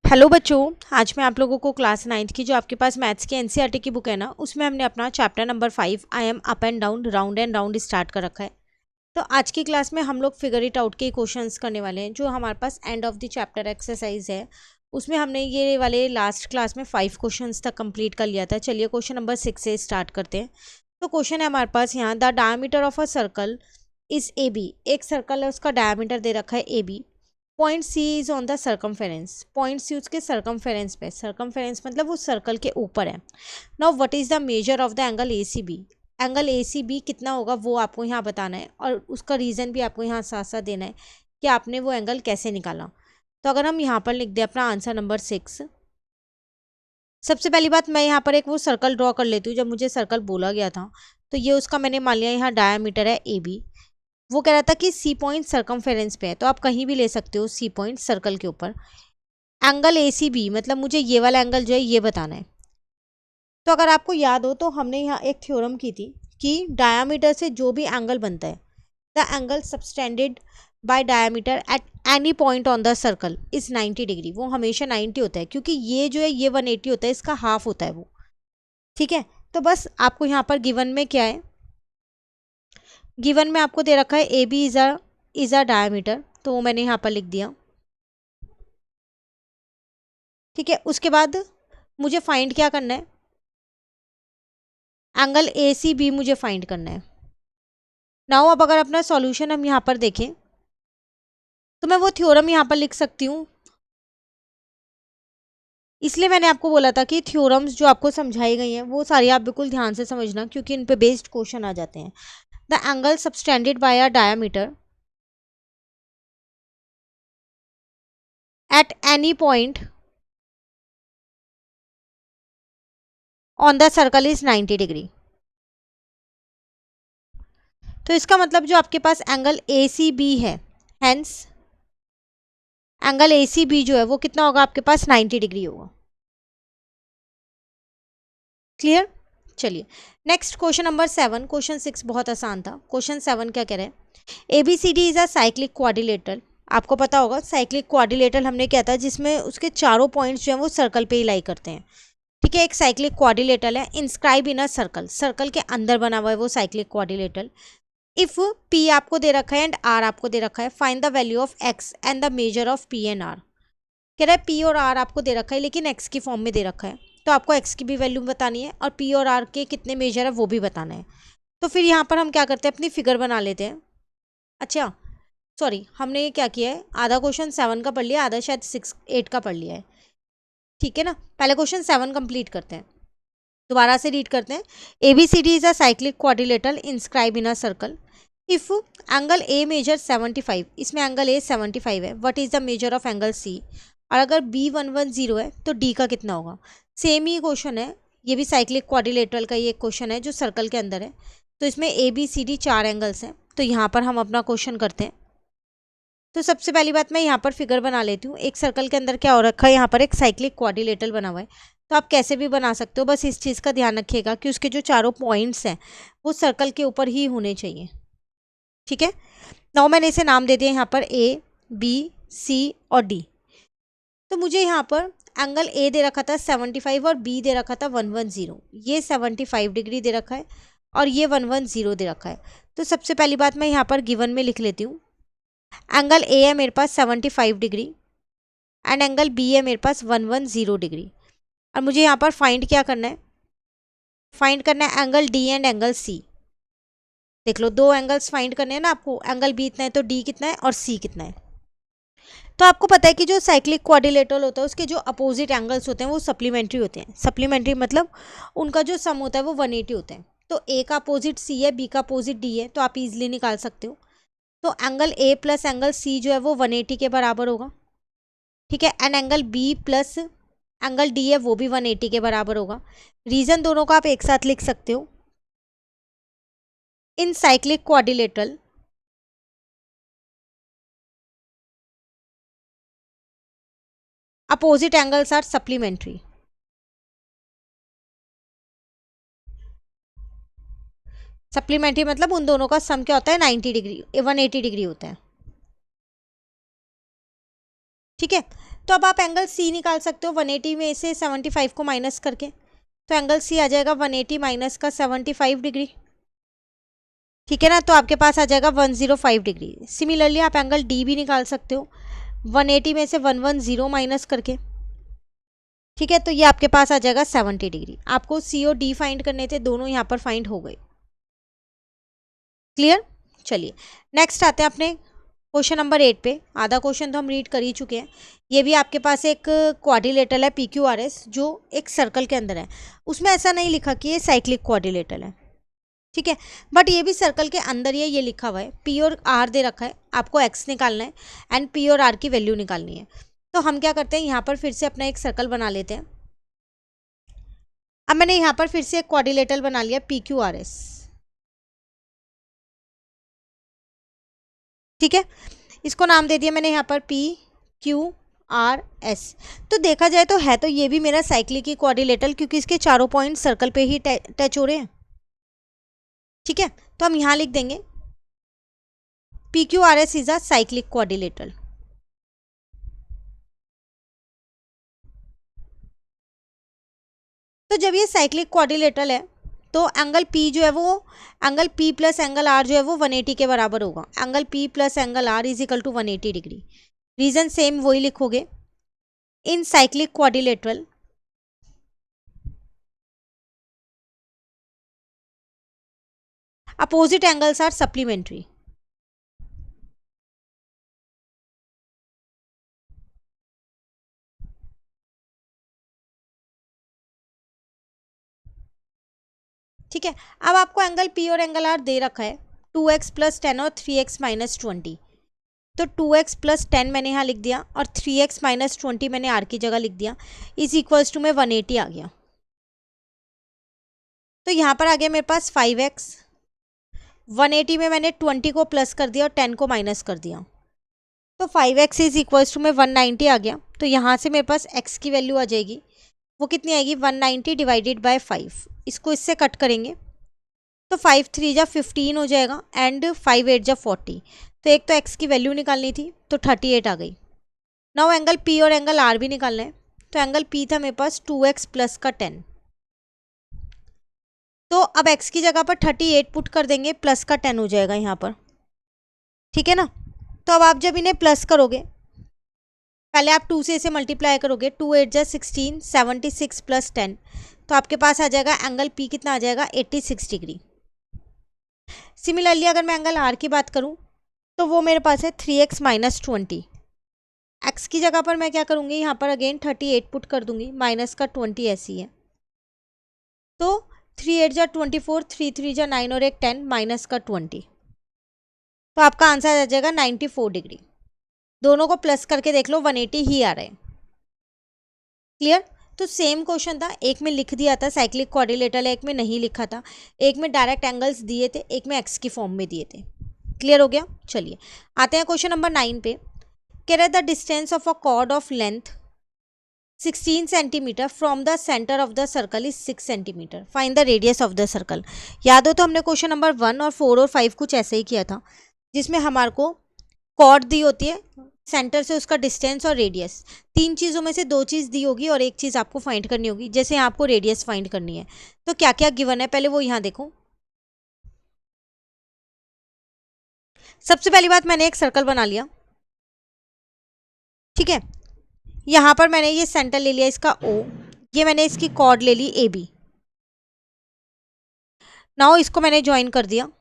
Hello बच्चों। आज मैं आप लोगों को क्लास 9th की जो आपके पास मैथ्स की एनसीईआरटी की बुक है ना, उसमें हमने अपना chapter number 5 I am up and down round and round start कर रखा है। तो आज की क्लास में हम लोग फिगर इट आउट के क्वेश्चंस करने वाले हैं जो हमारे पास end of the chapter exercise है। उसमें हमने ये वाले लास्ट क्लास में 5 क्वेश्चंस तक कंप्लीट कर लिया था। चलिए क्वेश्चन नंबर 6 से स्टार्ट करते हैं। तो क्वेश्चन है हमारे पास यहाँ, the diameter of a circle is A B. एक सर्कल है, उसका डायमीटर दे रखा है A B. Point C is on the circumference. Point C उसके सर्कमफेरेंस पे, सर्कमफेरेंस मतलब वो सर्कल के ऊपर है। Now what is the measure of the angle A C B. Angle A C B कितना होगा वो आपको यहाँ बताना है और उसका रीज़न भी आपको यहाँ साथ साथ देना है कि आपने वो एंगल कैसे निकाला। तो अगर हम यहाँ पर लिख दें अपना आंसर नंबर 6, सबसे पहली बात मैं यहाँ पर एक वो सर्कल ड्रॉ कर लेती हूँ। जब मुझे सर्कल बोला गया था तो ये उसका मैंने मान लिया यहाँ डायामीटर है ए बी। वो कह रहा था कि सी पॉइंट सर्कमफेरेंस पे है, तो आप कहीं भी ले सकते हो सी पॉइंट सर्कल के ऊपर। एंगल ए सी बी मतलब मुझे ये वाला एंगल जो है ये बताना है। तो अगर आपको याद हो तो हमने यहाँ एक थ्योरम की थी कि डायामीटर से जो भी एंगल बनता है, the angle subtended bye diameter at any point on the circle is 90 degree. वो हमेशा 90 होता है क्योंकि ये जो है ये 180 होता है, इसका हाफ होता है वो। ठीक है, तो बस आपको यहाँ पर गिवन में क्या है, गिवन में आपको दे रखा है A B is a diameter, तो वो मैंने यहाँ पर लिख दिया। ठीक है, उसके बाद मुझे फाइंड क्या करना है, एंगल ए सी बी मुझे फाइंड करना है। नाउ अब अगर अपना सॉल्यूशन हम यहाँ पर देखें तो मैं वो थ्योरम यहाँ पर लिख सकती हूँ। इसलिए मैंने आपको बोला था कि थ्योरम्स जो आपको समझाई गई हैं वो सारी आप बिल्कुल ध्यान से समझना, क्योंकि इन पे बेस्ड क्वेश्चन आ जाते हैं। The angle subtended by a diameter at any point on the circle is 90 degree. तो इसका मतलब जो आपके पास एंगल ए सी बी है, hence angle A C B जो है वो कितना होगा आपके पास, 90 डिग्री होगा। क्लियर। चलिए नेक्स्ट क्वेश्चन नंबर 7। क्वेश्चन 6 बहुत आसान था। क्वेश्चन 7 क्या कह रहे हैं, A B C D is a cyclic quadrilateral. आपको पता होगा साइक्लिक क्वाड्रिलेटरल हमने क्या था, जिसमें उसके चारों पॉइंट्स जो हैं वो सर्कल पे ही लाई करते हैं। ठीक है, एक साइक्लिक क्वाड्रिलेटरल है, inscribe in a circle, circle के अंदर बना हुआ है वो साइक्लिक क्वाड्रिलेटरल। इफ पी आपको दे रखा है एंड आर आपको दे रखा है, find the value of x and the measure of P and R. कह रहा है पी और आर आपको दे रखा है लेकिन एक्स की फॉर्म में दे रखा है, तो आपको एक्स की भी वैल्यू बतानी है और पी और आर के कितने मेजर है वो भी बताना है। तो फिर यहाँ पर हम क्या करते हैं, अपनी फिगर बना लेते हैं। अच्छा सॉरी, हमने ये क्या किया है, आधा क्वेश्चन 7 का पढ़ लिया, आधा शायद 6 8 का पढ़ लिया है। ठीक है ना, पहले क्वेश्चन 7 कंप्लीट करते हैं, दोबारा से रीड करते हैं। A B C D is a cyclic quadrilateral inscribe in a circle. If angle A measure 75, इसमें एंगल ए 75 है, what is the measure of angle C. और अगर बी 110 है तो डी का कितना होगा। सेम ही क्वेश्चन है, ये भी साइक्लिक क्वाड्रिलेटरल का ही एक क्वेश्चन है जो सर्कल के अंदर है। तो इसमें A B C D 4 angles हैं, तो यहाँ पर हम अपना क्वेश्चन करते हैं। तो सबसे पहली बात मैं यहाँ पर फिगर बना लेती हूँ। एक सर्कल के अंदर क्या हो रखा है, यहाँ पर एक साइक्लिक क्वाड्रिलेटरल बना हुआ है। तो आप कैसे भी बना सकते हो, बस इस चीज़ का ध्यान रखिएगा कि उसके जो चारों पॉइंट्स हैं वो सर्कल के ऊपर ही होने चाहिए। ठीक है, नाउ मैंने इसे नाम दे दिया यहाँ पर ए बी सी और डी। तो मुझे यहाँ पर एंगल ए दे रखा था 75 और बी दे रखा था 110। ये 75 डिग्री दे रखा है और ये 110 दे रखा है। तो सबसे पहली बात मैं यहाँ पर गिवन में लिख लेती हूँ, एंगल ए है मेरे पास 75 डिग्री एंड एंगल बी है मेरे पास 110 डिग्री। और मुझे यहाँ पर फाइंड क्या करना है, फाइंड करना है angle D and angle C. देख लो, दो एंगल्स फाइंड करने हैं ना आपको, एंगल बी इतना है तो डी कितना है और सी कितना है। तो आपको पता है कि जो साइक्लिक क्वाड्रिलेटरल होता है उसके जो अपोजिट एंगल्स होते हैं वो सप्लीमेंट्री होते हैं। सप्लीमेंट्री मतलब उनका जो सम होता है वो 180 होता है। तो ए का अपोजिट सी है, बी का अपोजिट डी है, तो आप इजीली निकाल सकते हो। तो angle A plus angle C जो है वो 180 के बराबर होगा। ठीक है, and angle B plus angle D है वो भी 180 के बराबर होगा। रीजन दोनों का आप एक साथ लिख सकते हो। In cyclic quadrilateral opposite angles are supplementary. Supplementary मतलब उन दोनों का सम क्या होता है, 90 डिग्री 180 डिग्री होता है। ठीक है। तो अब आप एंगल सी निकाल सकते हो 180 में से 75 को माइनस करके, तो एंगल सी आ जाएगा 180 माइनस का 75 डिग्री। ठीक है ना, तो आपके पास आ जाएगा 105 डिग्री। सिमिलरली आप एंगल डी भी निकाल सकते हो 180 में से 110 माइनस करके। ठीक है, तो ये आपके पास आ जाएगा 70 डिग्री। आपको सी और डी फाइंड करने थे, दोनों यहाँ पर फाइंड हो गए। क्लियर। चलिए नेक्स्ट आते हैं अपने क्वेश्चन नंबर 8 पे। आधा क्वेश्चन तो हम रीड कर ही चुके हैं। ये भी आपके पास एक क्वाड्रिलेटरल है PQRS, जो एक सर्कल के अंदर है। उसमें ऐसा नहीं लिखा कि ये साइक्लिक क्वाड्रिलेटरल है, ठीक है, बट ये भी सर्कल के अंदर ही है, ये लिखा हुआ है। P और R दे रखा है, आपको X निकालना है एंड P और R की वैल्यू निकालनी है। तो हम क्या करते हैं, यहाँ पर फिर से अपना एक सर्कल बना लेते हैं। अब मैंने यहाँ पर फिर से एक क्वाड्रिलेटरल बना लिया PQRS, ठीक है। इसको नाम दे दिया मैंने यहाँ पर PQRS। तो देखा जाए तो है तो ये भी मेरा साइक्लिक ही क्वाड्रिलेटरल, क्योंकि इसके चारों पॉइंट सर्कल पे ही टच हो रहे हैं। ठीक है, तो हम यहाँ लिख देंगे PQRS is a cyclic quadrilateral. तो जब ये साइक्लिक क्वाड्रिलेटरल है तो एंगल P जो है वो angle P plus angle R जो है वो 180 के बराबर होगा। Angle P plus angle R is equal to 180 degree. Reason same वही लिखोगे। In cyclic quadrilateral opposite angles are supplementary. ठीक है, अब आपको एंगल P और एंगल R दे रखा है 2x प्लस 10 और 3x माइनस 20। तो 2x प्लस 10 मैंने यहाँ लिख दिया और 3x माइनस 20 मैंने R की जगह लिख दिया, इज इक्वल्स टू में 180 आ गया। तो यहाँ पर आ गया मेरे पास 5x। 180 में मैंने 20 को प्लस कर दिया और 10 को माइनस कर दिया, तो 5x इज इक्वल्स टू में 190 आ गया। तो यहाँ से मेरे पास x की वैल्यू आ जाएगी, वो कितनी आएगी 190 डिवाइडेड बाय 5। इसको इससे कट करेंगे तो 5 3 जा 15 हो जाएगा एंड 5 8 जा 40। तो एक तो x की वैल्यू निकालनी थी तो 38 आ गई। नाउ एंगल P और एंगल R भी निकालना है। तो एंगल P था मेरे पास 2x प्लस का 10। तो अब x की जगह पर 38 पुट कर देंगे, प्लस का 10 हो जाएगा यहाँ पर। ठीक है ना, तो अब आप जब इन्हें प्लस करोगे, पहले आप 2 से इसे मल्टीप्लाई करोगे, 2 8 जा 16, 76 प्लस 10, तो आपके पास आ जाएगा एंगल P कितना आ जाएगा 86 डिग्री। सिमिलरली अगर मैं एंगल R की बात करूं तो वो मेरे पास है 3x माइनस 20। x की जगह पर मैं क्या करूंगी, यहाँ पर अगेन 38 पुट कर दूंगी, माइनस का 20 ऐसी है। तो 3 8 जा 24, 3 3 जा 9 और एक 10, माइनस का 20। तो आपका आंसर आ जाएगा 94 डिग्री। दोनों को प्लस करके देख लो 180 ही आ रहा है। क्लियर। तो सेम क्वेश्चन था, एक में लिख दिया था साइक्लिक क्वाड्रिलेटरल, एक में नहीं लिखा था, एक में डायरेक्ट एंगल्स दिए थे, एक में एक्स की फॉर्म में दिए थे। क्लियर हो गया। चलिए आते हैं क्वेश्चन नंबर 9 पे। कह रहे the distance of a cord of length 16 centimetre from the centre of the circle is 6 centimetre, find the radius of the circle. याद हो तो हमने क्वेश्चन नंबर 1 और 4 और 5 कुछ ऐसे ही किया था, जिसमें हमारे को कॉर्ड दी होती है, सेंटर से उसका डिस्टेंस और रेडियस, तीन चीज़ों में से दो चीज़ दी होगी और एक चीज़ आपको फाइंड करनी होगी। जैसे यहाँ आपको रेडियस फाइंड करनी है, तो क्या क्या गिवन है पहले वो यहाँ देखो। सबसे पहली बात, मैंने एक सर्कल बना लिया, ठीक है। यहाँ पर मैंने ये सेंटर ले लिया इसका O, ये मैंने इसकी कॉर्ड ले ली AB। नाउ इसको मैंने ज्वाइन कर दिया,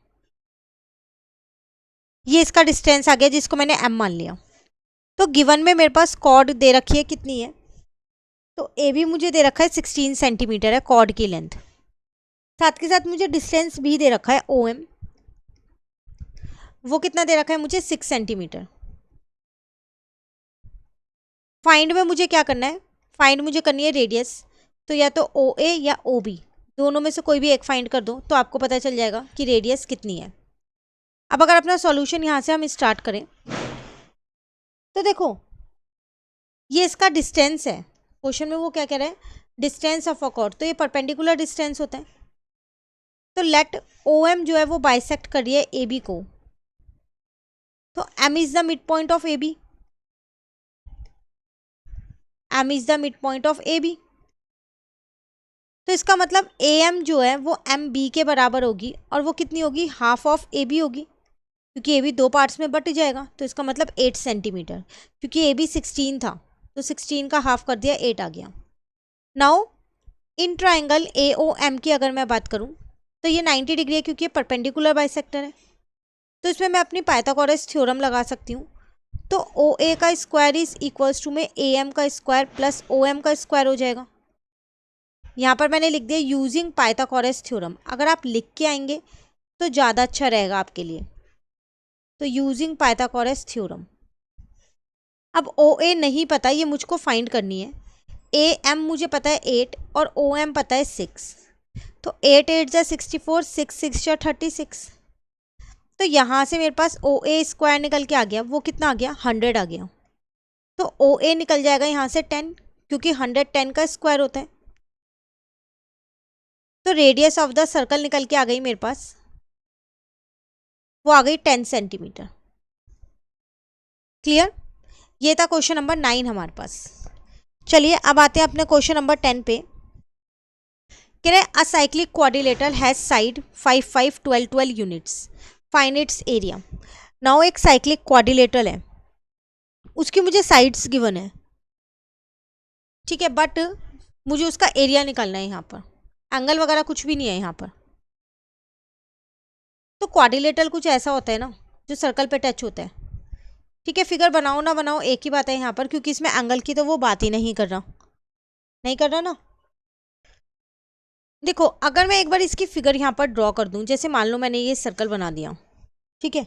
ये इसका डिस्टेंस आ गया जिसको मैंने M मान लिया। तो गिवन में मेरे पास कॉर्ड दे रखी है कितनी है, तो AB मुझे दे रखा है 16 सेंटीमीटर है कॉर्ड की लेंथ, साथ के साथ मुझे डिस्टेंस भी दे रखा है OM, वो कितना दे रखा है मुझे 6 सेंटीमीटर। फाइंड में मुझे क्या करना है, फाइंड मुझे करनी है रेडियस, तो या तो OA या OB, दोनों में से कोई भी एक फाइंड कर दो तो आपको पता चल जाएगा कि रेडियस कितनी है। अब अगर अपना सॉल्यूशन यहाँ से हम स्टार्ट करें तो देखो ये इसका डिस्टेंस है, क्वेश्चन में वो क्या कह रहा है, डिस्टेंस ऑफ अ कॉर्ड, तो ये परपेंडिकुलर डिस्टेंस होता है। तो लेट OM जो है वो बाइसेक्ट कर रही है AB को, तो M is the mid point of AB। M is the mid point of A B. तो इसका मतलब ए एम जो है वो एम बी के बराबर होगी और वो कितनी होगी, हाफ ऑफ ए बी होगी, क्योंकि ए बी 2 पार्ट्स में बट जाएगा। तो इसका मतलब 8 सेंटीमीटर, क्योंकि ए बी 16 था तो 16 का हाफ कर दिया, 8 आ गया। Now in triangle A O M की अगर मैं बात करूं तो ये 90 डिग्री है, क्योंकि ये परपेंडिकुलर बाइसेक्टर है। तो इसमें मैं अपनी पाइथागोरस थ्योरम लगा सकती हूँ। तो ओ ए का स्क्वायर इज इक्वल्स टू में ए एम का स्क्वायर प्लस ओ एम का स्क्वायर हो जाएगा। यहाँ पर मैंने लिख दिया यूजिंग पाइथागोरस थ्योरम। अगर आप लिख के आएंगे तो ज़्यादा अच्छा रहेगा आपके लिए। तो यूजिंग पाइथागोरस थ्योरम। अब ओ ए नहीं पता, ये मुझको फाइंड करनी है। ए एम मुझे पता है 8 और ओ एम पता है 6। तो 8 8 जा 64, 6 6 जा 36। तो यहाँ से मेरे पास ओ ए स्क्वायर निकल के आ गया, वो कितना आ गया, 100 आ गया। तो ओ ए निकल जाएगा यहाँ से 10, क्योंकि 100 10 का स्क्वायर होता है। तो रेडियस ऑफ द सर्कल निकल के आ गई मेरे पास, वो आ गई 10 सेंटीमीटर। क्लियर? ये था क्वेश्चन नंबर 9 हमारे पास। चलिए अब आते हैं अपने क्वेश्चन नंबर 10 पे। कह रहे अ cyclic quadrilateral has side 5 5 12 12 units, find its area. Now एक साइक्लिक क्वाड्रिलेटरल है, उसकी मुझे साइड्स गिवन है, ठीक है, बट मुझे उसका एरिया निकालना है। यहाँ पर एंगल वगैरह कुछ भी नहीं है यहाँ पर। तो क्वाड्रिलेटरल कुछ ऐसा होता है ना जो सर्कल पे टच होता है, ठीक है। फिगर बनाओ ना बनाओ एक ही बात है यहाँ पर, क्योंकि इसमें एंगल की तो वो बात ही नहीं कर रहा ना। देखो अगर मैं एक बार इसकी फिगर यहाँ पर ड्रॉ कर दूँ, जैसे मान लो मैंने ये सर्कल बना दिया, ठीक है।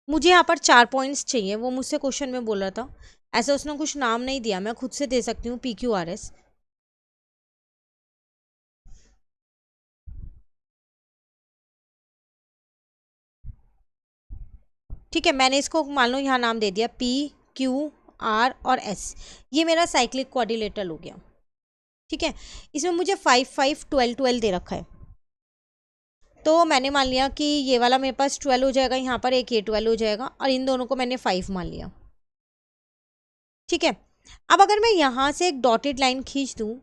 मुझे यहाँ पर 4 पॉइंट्स चाहिए, वो मुझसे क्वेश्चन में बोल रहा था। ऐसा उसने कुछ नाम नहीं दिया, मैं खुद से दे सकती हूँ PQRS। ठीक है, मैंने इसको मान लो यहाँ नाम दे दिया PQR और S। ये मेरा साइक्लिक क्वाड्रिलेटरल हो गया, ठीक है। इसमें मुझे 5 5 12 12 दे रखा है। तो मैंने मान लिया कि ये वाला मेरे पास 12 हो जाएगा, यहाँ पर एक ये 12 हो जाएगा, और इन दोनों को मैंने 5 मान लिया, ठीक है। अब अगर मैं यहाँ से एक डॉटेड लाइन खींच दूँ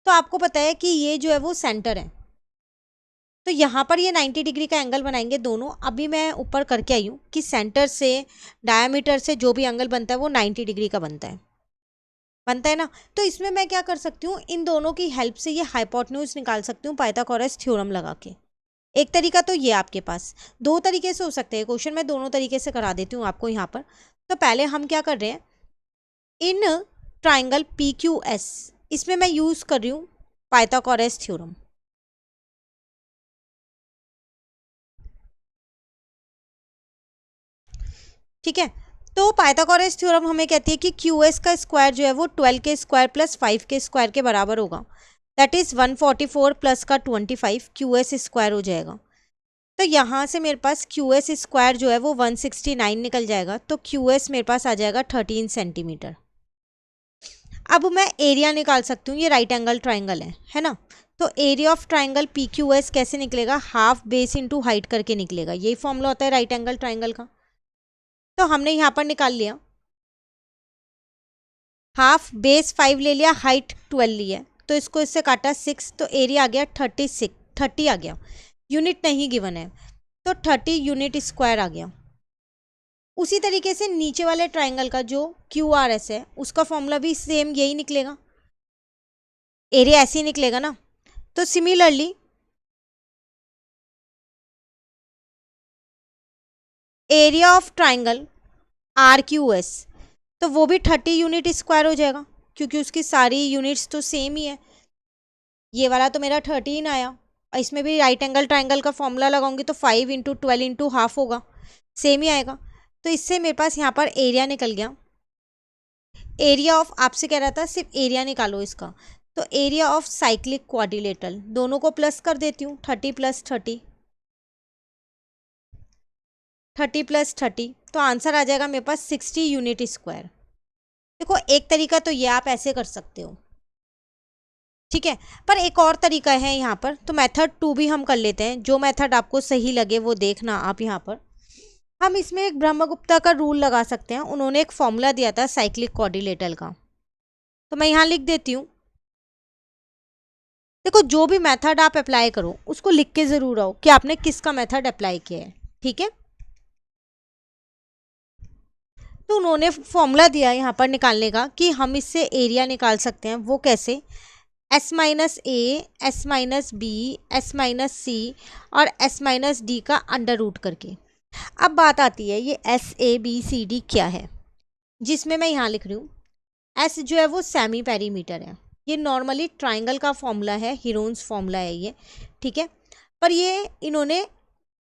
तो आपको पता है कि ये जो है वो सेंटर है। तो यहाँ पर ये 90 डिग्री का एंगल बनाएंगे दोनों। अभी मैं ऊपर करके आई हूँ कि सेंटर से डायमीटर से जो भी एंगल बनता है वो 90 डिग्री का बनता है ना। तो इसमें मैं क्या कर सकती हूँ, इन दोनों की हेल्प से ये हाइपोटेन्यूज निकाल सकती हूँ पाइथागोरस थ्योरम लगा के। एक तरीका तो ये आपके पास, 2 तरीके से हो सकते हैं क्वेश्चन, मैं दोनों तरीके से करा देती हूँ आपको यहाँ पर। तो पहले हम क्या कर रहे हैं, इन ट्राइंगल PQS इसमें मैं यूज़ कर रही हूँ पाइथागोरस थ्योरम। ठीक है, तो पाइथागोरस थ्योरम हमें कहती है कि QS का स्क्वायर जो है वो 12 के स्क्वायर प्लस 5 के स्क्वायर के बराबर होगा। दैट इज़ 144 प्लस का 25 QS स्क्वायर हो जाएगा। तो यहाँ से मेरे पास QS स्क्वायर जो है वो 169 निकल जाएगा। तो QS मेरे पास आ जाएगा 13 सेंटीमीटर। अब मैं एरिया निकाल सकती हूँ, ये राइट एंगल ट्राइंगल है ना। तो एरिया ऑफ ट्राइंगल PQS कैसे निकलेगा, हाफ बेस इंटू हाइट करके निकलेगा। यही फॉर्मूला होता है राइट एंगल ट्राइंगल का। तो हमने यहाँ पर निकाल लिया, हाफ बेस 5 ले लिया, हाइट 12 ली है, तो इसको इससे काटा 6, तो एरिया आ गया 30 आ गया। यूनिट नहीं गिवन है तो 30 यूनिट स्क्वायर आ गया। उसी तरीके से नीचे वाले ट्राइंगल का जो QRS है उसका फॉर्मूला भी सेम यही निकलेगा, एरिया ऐसे ही निकलेगा ना। तो similarly area of triangle RQS, तो वो भी 30 यूनिट स्क्वायर हो जाएगा, क्योंकि उसकी सारी यूनिट्स तो सेम ही है। ये वाला तो मेरा 13 आया, और इसमें भी राइट एंगल ट्राइंगल का फॉर्मूला लगाऊंगी तो 5 इंटू 12 इंटू हाफ होगा, सेम ही आएगा। तो इससे मेरे पास यहाँ पर एरिया निकल गया। एरिया ऑफ, आपसे कह रहा था सिर्फ एरिया निकालो इसका, तो एरिया ऑफ साइक्लिक क्वाड्रिलेटरल, दोनों को प्लस कर देती हूँ, 30 प्लस 30, 30 प्लस 30, तो आंसर आ जाएगा मेरे पास 60 यूनिट स्क्वायर। देखो एक तरीका तो ये आप ऐसे कर सकते हो, ठीक है, पर एक और तरीका है यहाँ पर। तो मेथड 2 भी हम कर लेते हैं, जो मेथड आपको सही लगे वो देखना आप। यहाँ पर हम इसमें एक ब्रह्मगुप्ता का रूल लगा सकते हैं। उन्होंने एक फॉर्मूला दिया था साइक्लिक क्वाड्रिलेटरल का, तो मैं यहाँ लिख देती हूँ। देखो जो भी मेथड आप अप्लाई करो उसको लिख के ज़रूर आओ कि आपने किसका मेथड अप्लाई किया है, ठीक है। तो उन्होंने फॉर्मूला दिया यहाँ पर निकालने का कि हम इससे एरिया निकाल सकते हैं। वो कैसे? S minus A, S minus B, S minus C और एस माइनस डी का अंडर रूट करके। अब बात आती है ये S A B C D क्या है, जिसमें मैं यहाँ लिख रही हूँ एस जो है वो सेमी पेरीमीटर है। ये नॉर्मली ट्राइंगल का फॉर्मूला है, हीरोन्स फॉर्मूला है ये, ठीक है। पर ये इन्होंने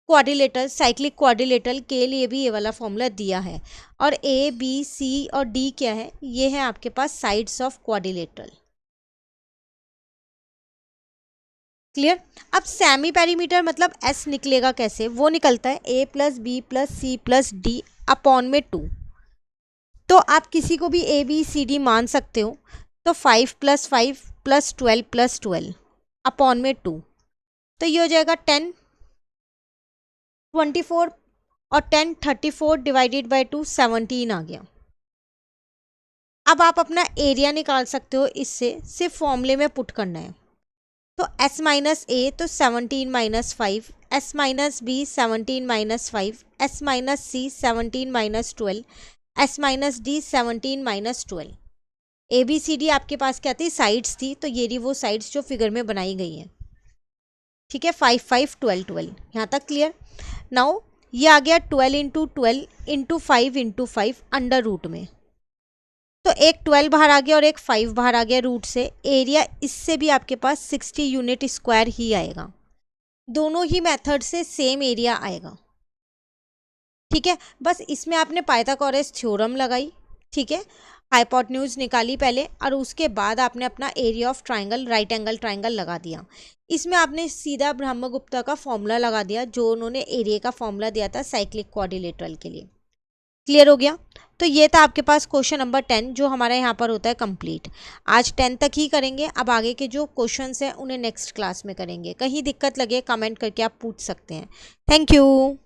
क्वाड्रिलेटरल, साइक्लिक क्वाड्रिलेटरल के लिए भी ये वाला फॉर्मूला दिया है। और ए बी सी और डी क्या है? ये है आपके पास साइड्स ऑफ क्वाड्रिलेटरल। क्लियर? अब सेमी पेरीमीटर मतलब एस निकलेगा कैसे? वो निकलता है A plus B plus C plus D upon में 2। तो आप किसी को भी ए बी सी डी मान सकते हो। तो 5 + 5 + 12 + 12 अपॉन में 2। तो ये हो जाएगा 10, 24 और 10 34 डिवाइडेड बाई 2 17 आ गया। अब आप अपना एरिया निकाल सकते हो, इससे सिर्फ फॉर्मूले में पुट करना है। तो s माइनस ए तो 17 minus 5, s minus B 17 minus 5, s minus C 17 minus 12, s minus D 17 minus 12। A B C D आपके पास क्या थी? साइड्स थी। तो ये रही वो साइड्स जो फिगर में बनाई गई हैं, ठीक है। 5 5 12 12 यहाँ तक क्लियर। नाउ ये आ गया 12 × 12 × 5 × 5 अंडर रूट में। तो एक 12 बाहर आ गया और एक 5 बाहर आ गया रूट से। एरिया इससे भी आपके पास 60 यूनिट स्क्वायर ही आएगा। दोनों ही मेथड से सेम एरिया आएगा, ठीक है। बस इसमें आपने पाइथागोरस थ्योरम लगाई, ठीक है, हाइपोटेन्यूज निकाली पहले, और उसके बाद आपने अपना area of triangle, right angle triangle लगा दिया। इसमें आपने सीधा ब्रह्मगुप्ता का फॉर्मूला लगा दिया, जो उन्होंने एरिया का फॉर्मूला दिया था साइक्लिक क्वाड्रिलेटरल के लिए। क्लियर हो गया? तो ये था आपके पास क्वेश्चन नंबर 10, जो हमारा यहाँ पर होता है कंप्लीट। आज 10 तक ही करेंगे। अब आगे के जो क्वेश्चंस हैं उन्हें नेक्स्ट क्लास में करेंगे। कहीं दिक्कत लगे कमेंट करके आप पूछ सकते हैं। Thank you.